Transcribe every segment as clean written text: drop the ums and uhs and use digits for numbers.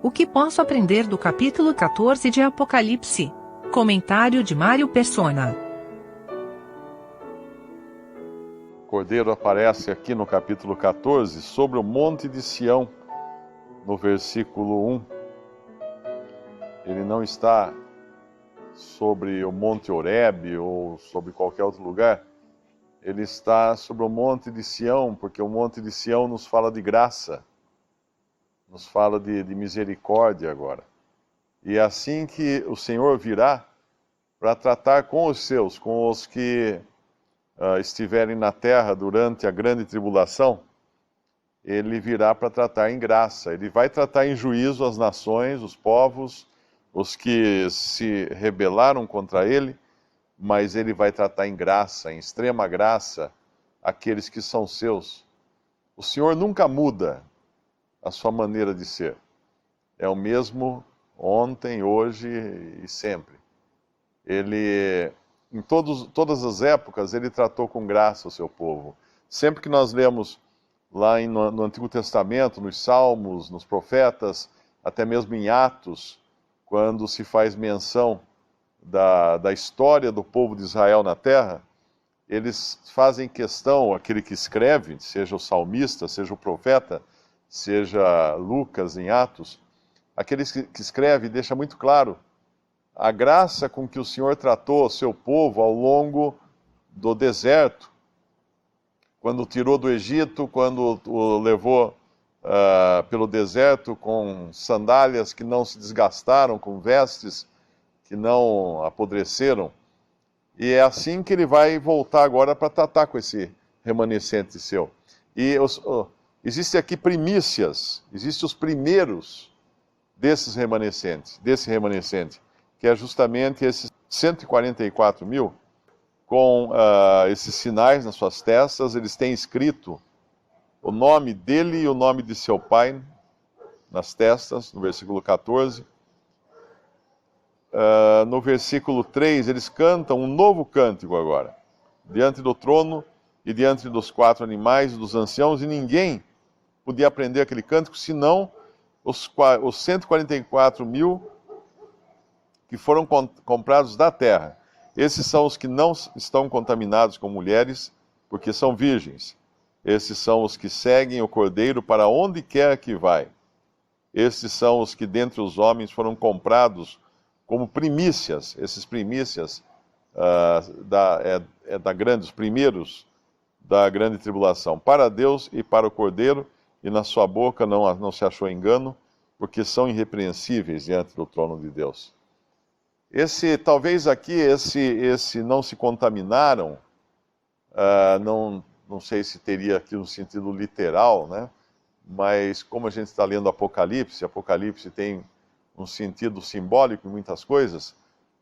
O que posso aprender do capítulo 14 de Apocalipse? Comentário de Mário Persona. O Cordeiro aparece aqui no capítulo 14 sobre o Monte de Sião, no versículo 1. Ele não está sobre o Monte Horebe ou sobre qualquer outro lugar. Ele está sobre o Monte de Sião, porque o Monte de Sião nos fala de graça, nos fala de misericórdia agora. E é assim que o Senhor virá para tratar com os seus, com os que estiverem na terra durante a grande tribulação. Ele virá para tratar em graça. Ele vai tratar em juízo as nações, os povos, os que se rebelaram contra ele, mas ele vai tratar em graça, em extrema graça, aqueles que são seus. O Senhor nunca muda a sua maneira de ser. É o mesmo ontem, hoje e sempre. Ele, em todas as épocas, ele tratou com graça o seu povo. Sempre que nós lemos lá no Antigo Testamento, nos Salmos, nos Profetas, até mesmo em Atos, quando se faz menção da história do povo de Israel na terra, eles fazem questão, aquele que escreve, seja o salmista, seja o profeta, seja Lucas em Atos, aqueles que escreve deixa muito claro a graça com que o Senhor tratou o seu povo ao longo do deserto, quando o tirou do Egito, quando o levou pelo deserto com sandálias que não se desgastaram, com vestes que não apodreceram. E é assim que ele vai voltar agora para tratar com esse remanescente seu. E existem aqui primícias, existem os primeiros desse remanescente, que é justamente esses 144 mil, com esses sinais nas suas testas. Eles têm escrito o nome dele e o nome de seu pai nas testas, no versículo 14. No versículo 3, eles cantam um novo cântico agora, diante do trono e diante dos 4 animais e dos anciãos, e ninguém podia aprender aquele cântico, senão os 144 mil que foram comprados da terra. Esses são os que não estão contaminados com mulheres, porque são virgens. Esses são os que seguem o Cordeiro para onde quer que vai. Esses são os que dentre os homens foram comprados como primícias. Esses primícias os primeiros da grande tribulação, para Deus e para o Cordeiro, e na sua boca não se achou engano, porque são irrepreensíveis diante do trono de Deus. Talvez aqui esse não se contaminaram, não sei se teria aqui um sentido literal, né? Mas como a gente está lendo Apocalipse tem um sentido simbólico em muitas coisas.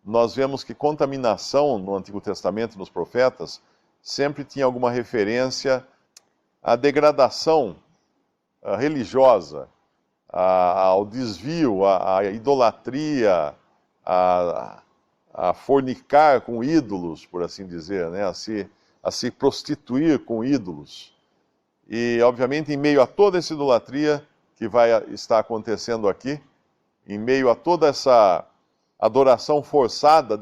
Nós vemos que contaminação no Antigo Testamento, nos profetas, sempre tinha alguma referência à degradação religiosa, ao desvio, à idolatria, a fornicar com ídolos, por assim dizer, né? a se prostituir com ídolos. E, obviamente, em meio a toda essa idolatria que vai estar acontecendo aqui, em meio a toda essa adoração forçada,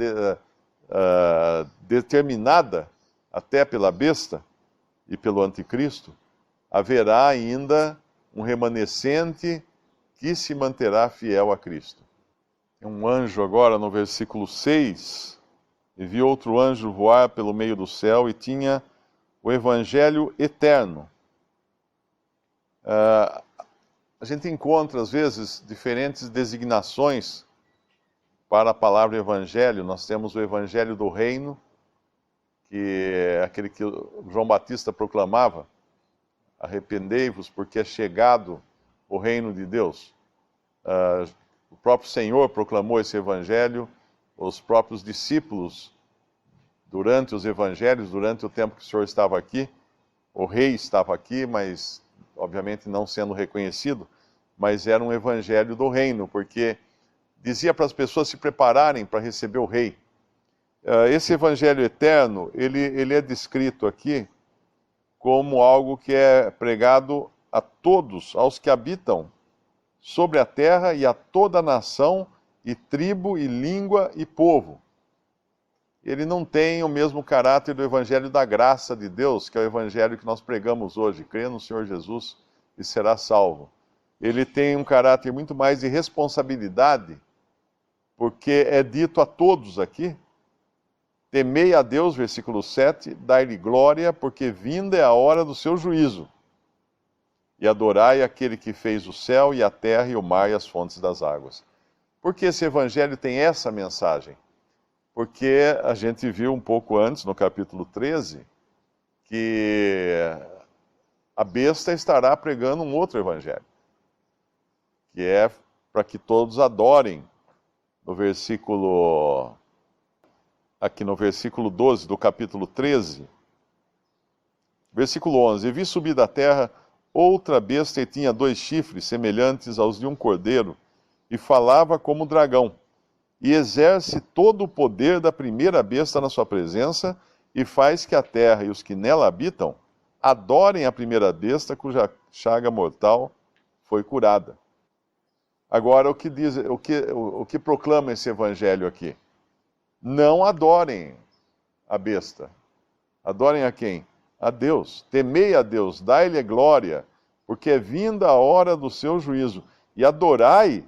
determinada até pela besta e pelo anticristo, haverá ainda um remanescente que se manterá fiel a Cristo. Um anjo agora no versículo 6, e vi outro anjo voar pelo meio do céu e tinha o evangelho eterno. A gente encontra às vezes diferentes designações para a palavra evangelho. Nós temos o evangelho do reino, que é aquele que João Batista proclamava: arrependei-vos porque é chegado o reino de Deus. O próprio Senhor proclamou esse evangelho, os próprios discípulos, durante os evangelhos, durante o tempo que o Senhor estava aqui, o rei estava aqui, mas obviamente não sendo reconhecido, mas era um evangelho do reino, porque dizia para as pessoas se prepararem para receber o rei. Esse evangelho eterno, ele é descrito aqui como algo que é pregado a todos, aos que habitam sobre a terra e a toda nação, e tribo, e língua, e povo. Ele não tem o mesmo caráter do Evangelho da graça de Deus, que é o Evangelho que nós pregamos hoje. Crê no Senhor Jesus e será salvo. Ele tem um caráter muito mais de responsabilidade, porque é dito a todos aqui: temei a Deus, versículo 7, dai-lhe glória, porque vinda é a hora do seu juízo. E adorai aquele que fez o céu e a terra e o mar e as fontes das águas. Por que esse evangelho tem essa mensagem? Porque a gente viu um pouco antes, no capítulo 13, que a besta estará pregando um outro evangelho, que é para que todos adorem. Aqui no versículo 12 do capítulo 13, versículo 11: E vi subir da terra outra besta, e tinha 2 chifres, semelhantes aos de um cordeiro, e falava como dragão, e exerce todo o poder da primeira besta na sua presença, e faz que a terra e os que nela habitam adorem a primeira besta, cuja chaga mortal foi curada. Agora, o que proclama esse evangelho aqui? Não adorem a besta. Adorem a quem? A Deus. Temei a Deus, dai-lhe glória, porque é vinda a hora do seu juízo. E adorai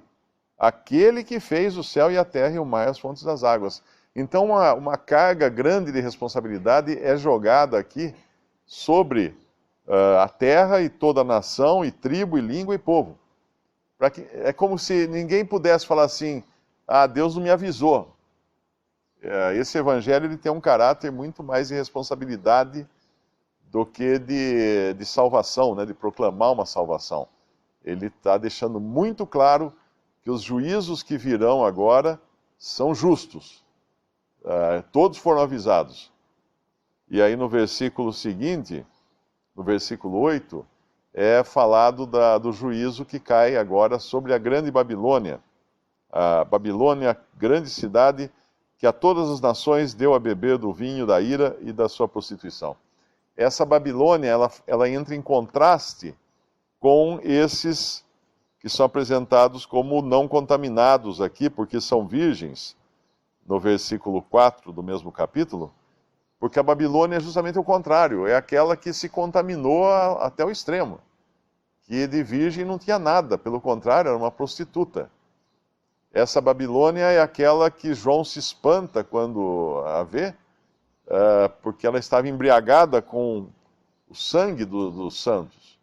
aquele que fez o céu e a terra e o mar e as fontes das águas. Então, uma carga grande de responsabilidade é jogada aqui sobre a terra e toda a nação, e tribo, e língua, e povo. É como se ninguém pudesse falar assim: ah, Deus não me avisou. Esse evangelho ele tem um caráter muito mais de responsabilidade do que de salvação, né, de proclamar uma salvação. Ele está deixando muito claro que os juízos que virão agora são justos. Todos foram avisados. E aí no versículo seguinte, no versículo 8, é falado do juízo que cai agora sobre a grande Babilônia. A Babilônia, grande cidade, que a todas as nações deu a beber do vinho da ira e da sua prostituição. Essa Babilônia, ela entra em contraste com esses que são apresentados como não contaminados aqui, porque são virgens, no versículo 4 do mesmo capítulo, porque a Babilônia é justamente o contrário, é aquela que se contaminou até o extremo, que de virgem não tinha nada, pelo contrário, era uma prostituta. Essa Babilônia é aquela que João se espanta quando a vê, porque ela estava embriagada com o sangue dos santos.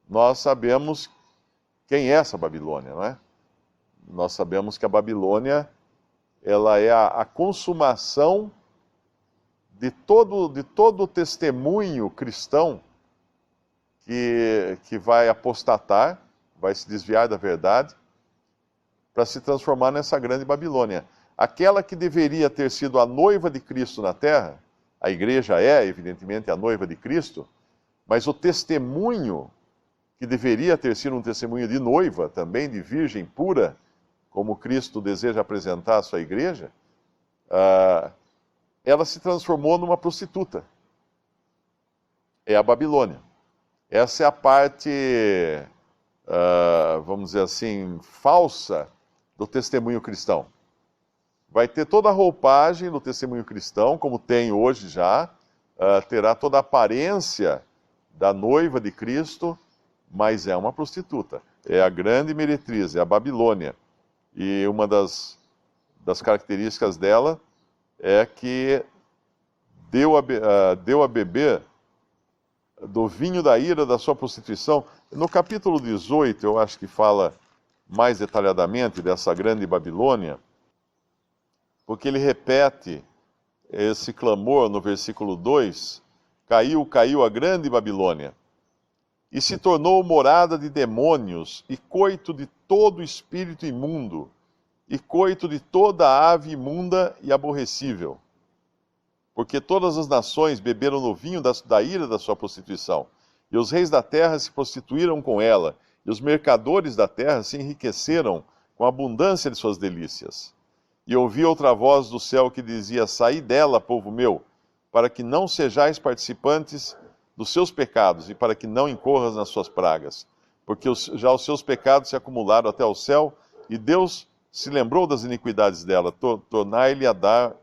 Nós sabemos quem é essa Babilônia, não é? Nós sabemos que a Babilônia, ela é a consumação de todo o testemunho cristão que vai apostatar, vai se desviar da verdade, para se transformar nessa grande Babilônia. Aquela que deveria ter sido a noiva de Cristo na terra, a igreja é, evidentemente, a noiva de Cristo, mas o testemunho, que deveria ter sido um testemunho de noiva, também de virgem pura, como Cristo deseja apresentar a sua igreja, ela se transformou numa prostituta. É a Babilônia. Essa é a parte, vamos dizer assim, falsa do testemunho cristão. Vai ter toda a roupagem do testemunho cristão, como tem hoje já, terá toda a aparência da noiva de Cristo, mas é uma prostituta. É a grande meretriz, é a Babilônia. E uma das características dela é que deu a beber do vinho da ira da sua prostituição. No capítulo 18, eu acho que fala mais detalhadamente dessa grande Babilônia, porque ele repete esse clamor no versículo 2: caiu, caiu a grande Babilônia, e se tornou morada de demônios, e coito de todo espírito imundo, e coito de toda ave imunda e aborrecível. Porque todas as nações beberam no vinho da ira da sua prostituição, e os reis da terra se prostituíram com ela, e os mercadores da terra se enriqueceram com a abundância de suas delícias. E ouvi outra voz do céu que dizia: saí dela, povo meu, para que não sejais participantes dos seus pecados, e para que não incorras nas suas pragas. porque já os seus pecados se acumularam até o céu, e Deus se lembrou das iniquidades dela. Tornai-lhe a dar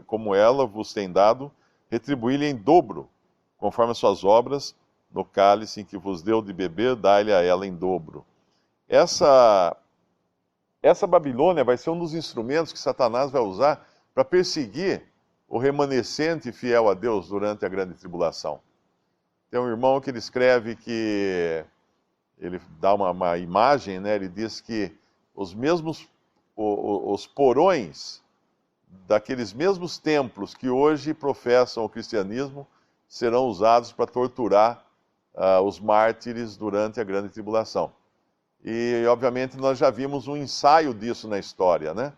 como ela vos tem dado, retribuí-lhe em dobro, conforme as suas obras, no cálice em que vos deu de beber, dai-lhe a ela em dobro. Essa Babilônia vai ser um dos instrumentos que Satanás vai usar para perseguir o remanescente fiel a Deus durante a grande tribulação. Tem um irmão que ele escreve que ele dá uma imagem, né? Ele diz que os porões daqueles mesmos templos que hoje professam o cristianismo serão usados para torturar os mártires durante a grande tribulação. E, obviamente, nós já vimos um ensaio disso na história, né?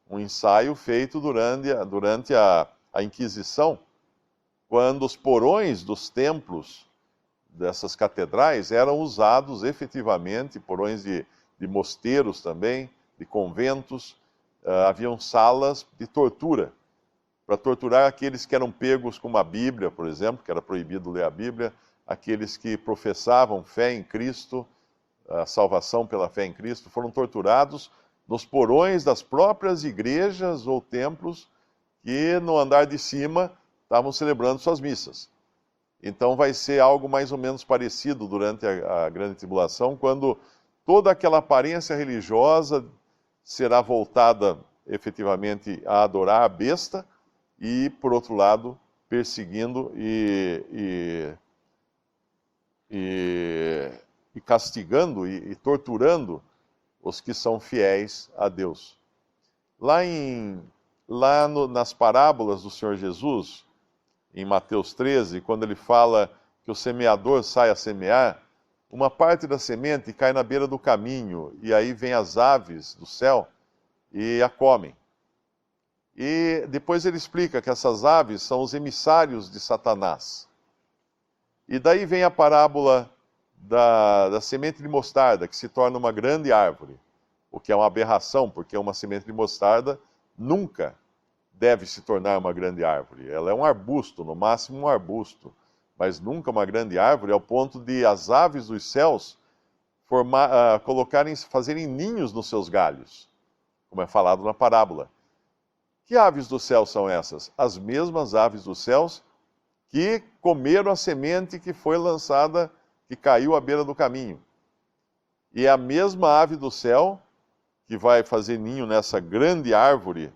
Um ensaio feito durante a Inquisição, quando os porões dos templos dessas catedrais eram usados efetivamente, porões de mosteiros também, de conventos, haviam salas de tortura, para torturar aqueles que eram pegos com uma Bíblia, por exemplo, que era proibido ler a Bíblia, aqueles que professavam fé em Cristo, a salvação pela fé em Cristo, foram torturados nos porões das próprias igrejas ou templos que no andar de cima estavam celebrando suas missas. Então vai ser algo mais ou menos parecido durante a grande tribulação, quando toda aquela aparência religiosa será voltada efetivamente a adorar a besta e, por outro lado, perseguindo e castigando e torturando os que são fiéis a Deus. Nas parábolas do Senhor Jesus, em Mateus 13, quando ele fala que o semeador sai a semear, uma parte da semente cai na beira do caminho, e aí vem as aves do céu e a comem. E depois ele explica que essas aves são os emissários de Satanás. E daí vem a parábola da semente de mostarda, que se torna uma grande árvore, o que é uma aberração, porque uma semente de mostarda nunca deve se tornar uma grande árvore. Ela é um arbusto, no máximo um arbusto, mas nunca uma grande árvore, ao ponto de as aves dos céus fazerem ninhos nos seus galhos, como é falado na parábola. Que aves do céu são essas? As mesmas aves dos céus que comeram a semente que foi lançada, que caiu à beira do caminho. E é a mesma ave do céu que vai fazer ninho nessa grande árvore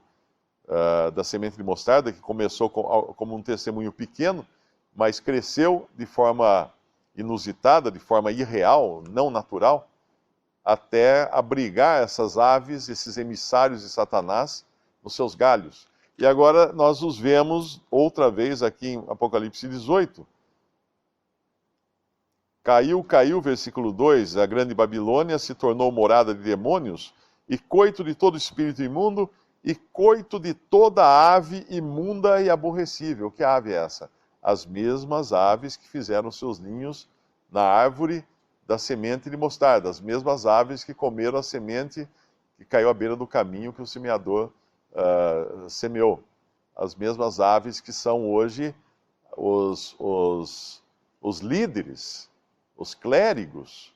da semente de mostarda, que começou como um testemunho pequeno, mas cresceu de forma inusitada, de forma irreal, não natural, até abrigar essas aves, esses emissários de Satanás, nos seus galhos. E agora nós os vemos outra vez aqui em Apocalipse 18. Caiu, versículo 2, a grande Babilônia se tornou morada de demônios, e coito de todo espírito imundo, e coito de toda ave imunda e aborrecível. Que ave é essa? As mesmas aves que fizeram seus ninhos na árvore da semente de mostarda, as mesmas aves que comeram a semente que caiu à beira do caminho que o semeador semeou. As mesmas aves que são hoje os líderes, os clérigos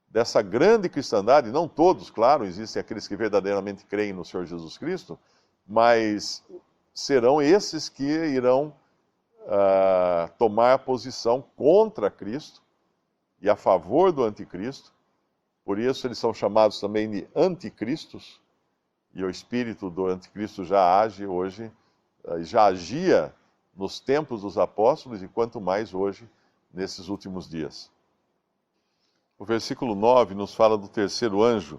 dessa grande cristandade, não todos, claro, existem aqueles que verdadeiramente creem no Senhor Jesus Cristo, mas serão esses que irão tomar posição contra Cristo e a favor do anticristo. Por isso eles são chamados também de anticristos, e o espírito do anticristo já age hoje, já agia nos tempos dos apóstolos, e quanto mais hoje, nesses últimos dias. O versículo 9 nos fala do terceiro anjo,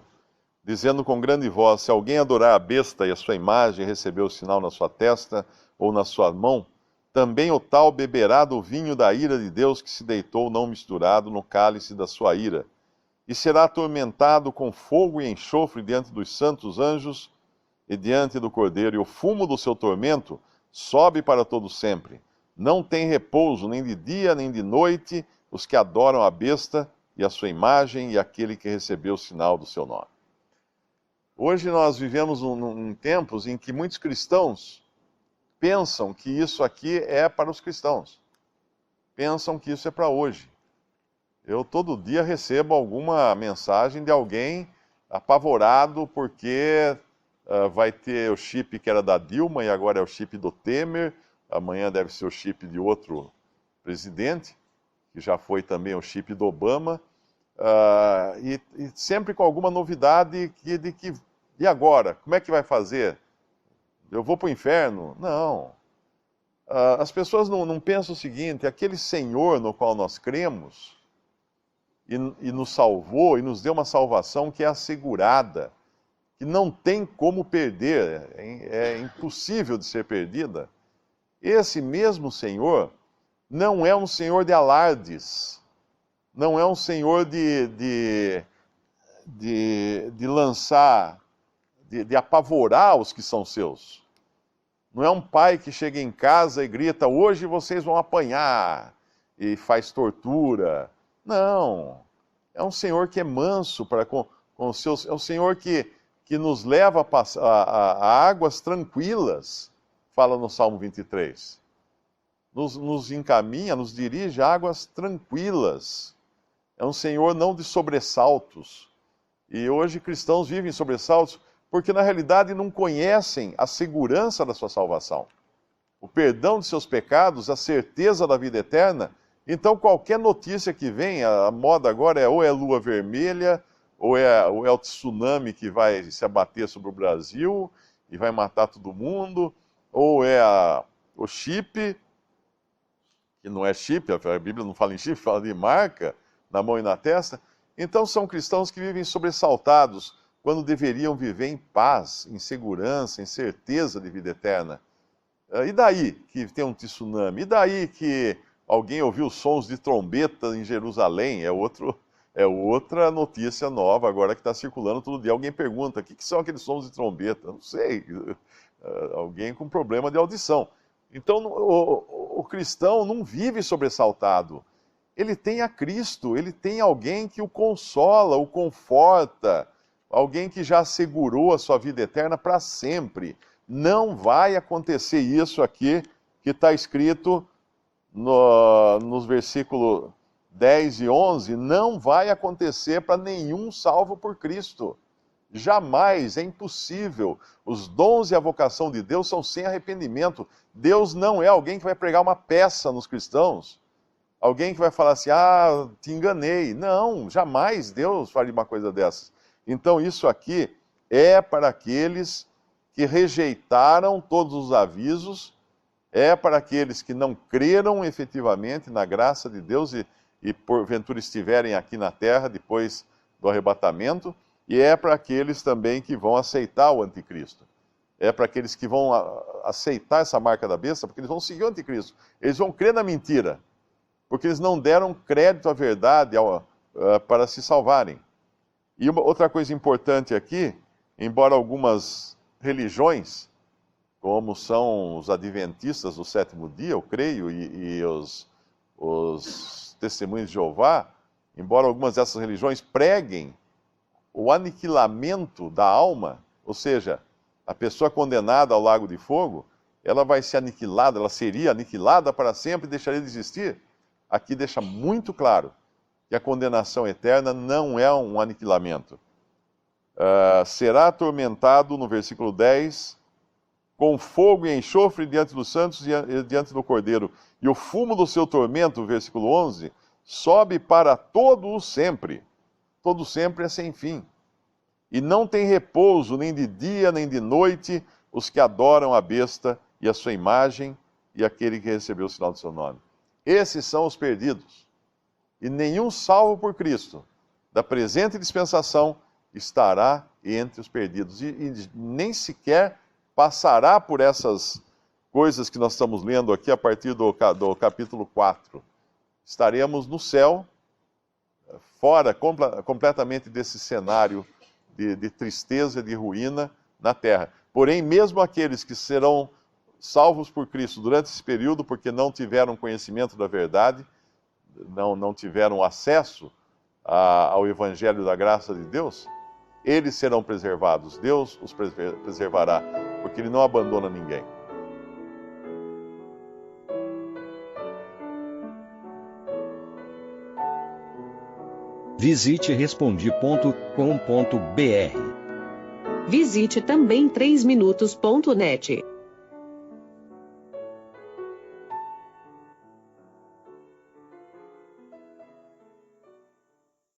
dizendo com grande voz: se alguém adorar a besta e a sua imagem e receber o sinal na sua testa ou na sua mão, também o tal beberá do vinho da ira de Deus que se deitou não misturado no cálice da sua ira, e será atormentado com fogo e enxofre diante dos santos anjos e diante do Cordeiro, e o fumo do seu tormento sobe para todo sempre. Não tem repouso nem de dia nem de noite os que adoram a besta e a sua imagem e aquele que recebeu o sinal do seu nome. Hoje nós vivemos em tempos em que muitos cristãos pensam que isso aqui é para os cristãos. Pensam que isso é para hoje. Eu todo dia recebo alguma mensagem de alguém apavorado porque vai ter o chip que era da Dilma e agora é o chip do Temer, amanhã deve ser o chip de outro presidente, que já foi também o chip do Obama, e sempre com alguma novidade e agora? Como é que vai fazer? Eu vou para o inferno? Não. As pessoas não pensam o seguinte: aquele Senhor no qual nós cremos e nos salvou e nos deu uma salvação que é assegurada, que não tem como perder, é impossível de ser perdida. Esse mesmo Senhor não é um Senhor de alardes, não é um Senhor de lançar, de apavorar os que são seus. Não é um pai que chega em casa e grita: hoje vocês vão apanhar, e faz tortura. Não. É um Senhor que é manso para com os seus. É um Senhor que nos leva a águas tranquilas, fala no Salmo 23. Nos encaminha, nos dirige a águas tranquilas. É um Senhor não de sobressaltos. E hoje cristãos vivem sobressaltos porque na realidade não conhecem a segurança da sua salvação, o perdão de seus pecados, a certeza da vida eterna. Então qualquer notícia que vem, a moda agora é ou é lua vermelha, ou é o tsunami que vai se abater sobre o Brasil e vai matar todo mundo, ou é o chip, que não é chip, a Bíblia não fala em chip, fala de marca, na mão e na testa. Então são cristãos que vivem sobressaltados, quando deveriam viver em paz, em segurança, em certeza de vida eterna. E daí que tem um tsunami? E daí que alguém ouviu sons de trombeta em Jerusalém? É outra notícia nova agora que está circulando todo dia. Alguém pergunta: o que são aqueles sons de trombeta? Não sei. Alguém com problema de audição. Então o cristão não vive sobressaltado. Ele tem a Cristo, ele tem alguém que o consola, o conforta, alguém que já assegurou a sua vida eterna para sempre. Não vai acontecer isso aqui que está escrito nos versículos 10 e 11. Não vai acontecer para nenhum salvo por Cristo. Jamais, é impossível. Os dons e a vocação de Deus são sem arrependimento. Deus não é alguém que vai pregar uma peça nos cristãos. Alguém que vai falar assim: te enganei. Não, jamais Deus faria uma coisa dessas. Então isso aqui é para aqueles que rejeitaram todos os avisos, é para aqueles que não creram efetivamente na graça de Deus e porventura estiverem aqui na terra depois do arrebatamento, e é para aqueles também que vão aceitar o anticristo. É para aqueles que vão aceitar essa marca da besta, porque eles vão seguir o anticristo. Eles vão crer na mentira, porque eles não deram crédito à verdade para se salvarem. E outra coisa importante aqui, embora algumas religiões, como são os adventistas do sétimo dia, eu creio, e os testemunhos de Jeová, embora algumas dessas religiões preguem o aniquilamento da alma, ou seja, a pessoa condenada ao lago de fogo, ela vai ser aniquilada, ela seria aniquilada para sempre e deixaria de existir. Aqui deixa muito claro que a condenação eterna não é um aniquilamento. Será atormentado, no versículo 10, com fogo e enxofre diante dos santos e diante do Cordeiro. E o fumo do seu tormento, versículo 11, sobe para todo o sempre. Todo sempre é sem fim. E não tem repouso nem de dia nem de noite os que adoram a besta e a sua imagem e aquele que recebeu o sinal do seu nome. Esses são os perdidos. E nenhum salvo por Cristo, da presente dispensação, estará entre os perdidos. E nem sequer passará por essas coisas que nós estamos lendo aqui a partir do capítulo 4. Estaremos no céu, fora completamente desse cenário de tristeza e de ruína na terra. Porém, mesmo aqueles que serão salvos por Cristo durante esse período, porque não tiveram conhecimento da verdade, não tiveram acesso ao Evangelho da graça de Deus, eles serão preservados. Deus os preservará, porque Ele não abandona ninguém. Visite respondi.com.br. Visite também 3minutos.net.